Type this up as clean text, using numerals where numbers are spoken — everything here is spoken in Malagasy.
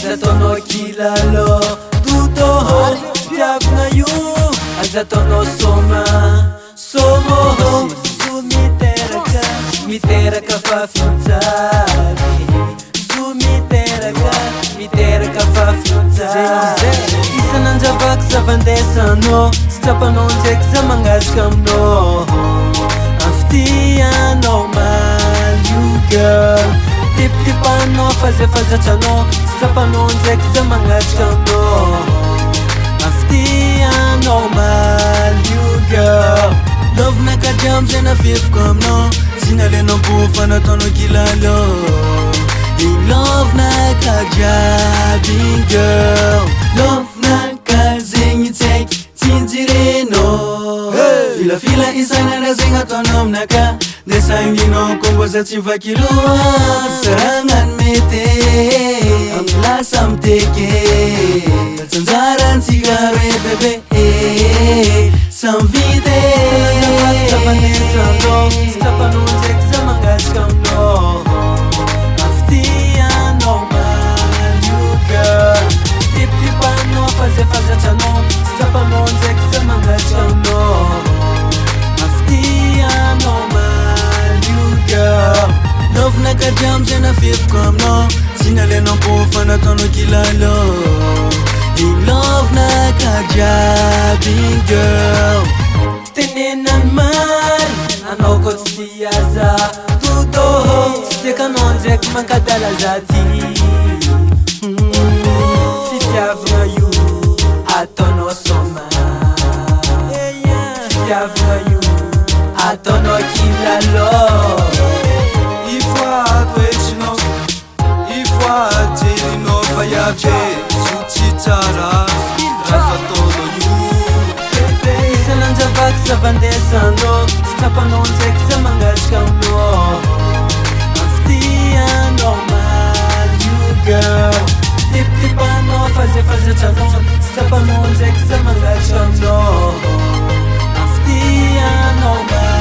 Azataonao kilalo Totoho Fitiavana io Azataonao soma Somo Zo miteraka fafintsary Zo miteraka fafintsary Isan'anjavaky zavandesanao Tsy tsapanao ndraiky za mangasika aminao Afitianao maly io girl Tipipanao fazafazatranao Tsy tsapanao ndraiky za mangasika aminao Afitianao maly io girl Love nakadiam zay nafefiko aminao Sinalenao bofa nataonao kilalo In love nakadiaby girl Love nakazegny tsaiky tsinjirenao Filafila isaina na zegny ataonao aminaka Ndesanginao komboza tsy vakiloa Saragnany mety Amin'ny lasa miteke Tsanjarantsika roe bebe Samvite Zavanesanao Tsy tsapanao ndraiky za mangasika aminao Afitianao maly io girl Tipipanao fazafazatranao Tsy tsapanao ndraiky za mangasika aminao Afitianao maly io girl Love nakadiam zay nafefiko aminao Sinalenao bofa nataonao kilalo In love nakadiaby girl Tenenany maly Anao ko tsy tiaza Totoho Tsy tiakanao ndraiky mankadala zaty Fitiavana io Ataonao soma Fitiavana io Ataonao kilalo Ivoa toetrinao Ivoa jelinao fa iavy Zotsy tsara Raha fataonao io Isan'anjavaky zavandesanao Tsy tsapanao ndraiky za mangasika aminao Afitianao maly io girl Tipipanao fazafazatranao Tsy tsapanao ndraiky za mangasika aminao Afitianao maly